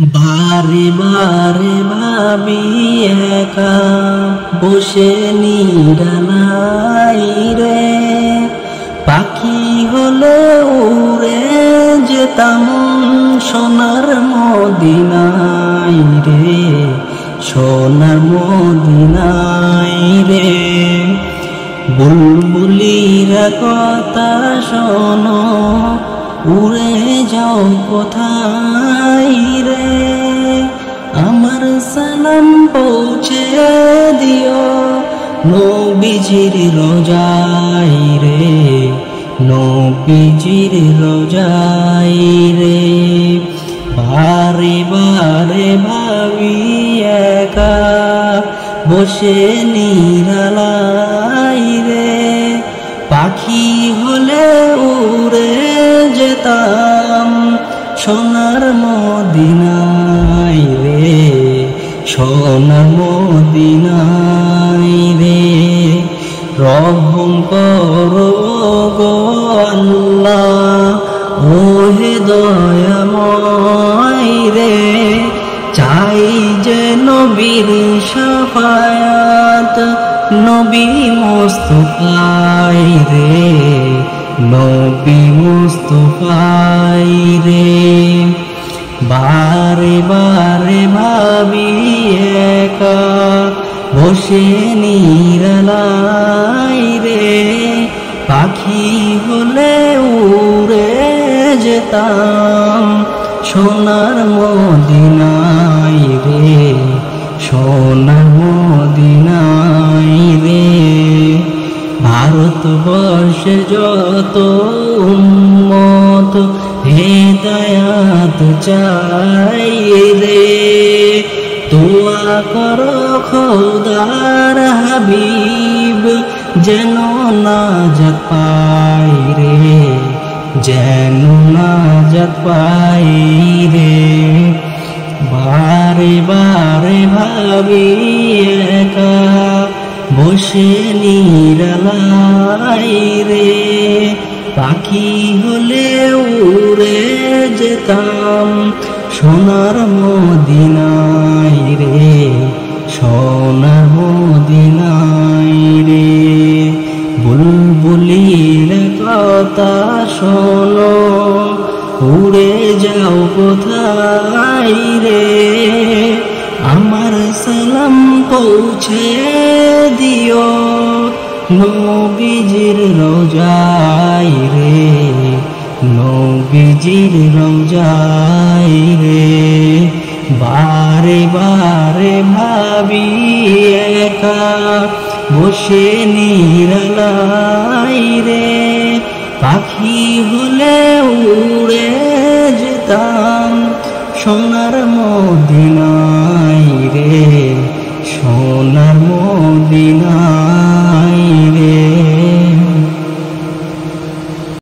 বারে বারে ভাবি একা বসে নিরালাই রে, পাখি হলে উড়ে যেতাম সোনার মদিনায় রে, সোনার মদিনায় রে। বুলবুলিরা কথা শোনো, উড়ে যাও কোথায় রে, আমার সালাম পৌঁছে দিও নবীজির রোজায় রে, নবীজির রোজায় রে। বারে বারে ভাবি একা বসে নিরালাই রে, পাখি হলে উড়ে যেতাম সোনার মদিনায় রে, সোনার মদিনায় রে। রহম করো গো আল্লাহ, ওহে দয়াময় রে, চাই যে নবীর শাফায়াত নবী মুস্তাফায় রে, নবী মুস্তাফায় রে। বারে বারে ভাবি একা বসে নিরালাই রে, পাখি হলে উড়ে যেতাম সোনার মদিনায় রে, সোনার মদিনায় রে। ভারতবর্ষে যত উম্মত হেদায়াত চাই রে, দোয়া করো খোদার হাবিব যেন নাজাত পাই রে, যেন নাজাত পাই রে। বারে বারে ভাবি একা বসে নিরালাই রে, পাখি হলে উড়ে যেতাম সোনার মদিনায় রে, সোনার মদিনায় রে। বুলবুলির কথা শোনো, উড়ে যাও কোথায় রে, আমার সালাম পৌঁছে দিও নবীজির রোজায় রে, নবীজির রোজায় রে। বারে বারে ভাবি একা বসে নিরালাই রে, পাখি হলে উড়ে যেতাম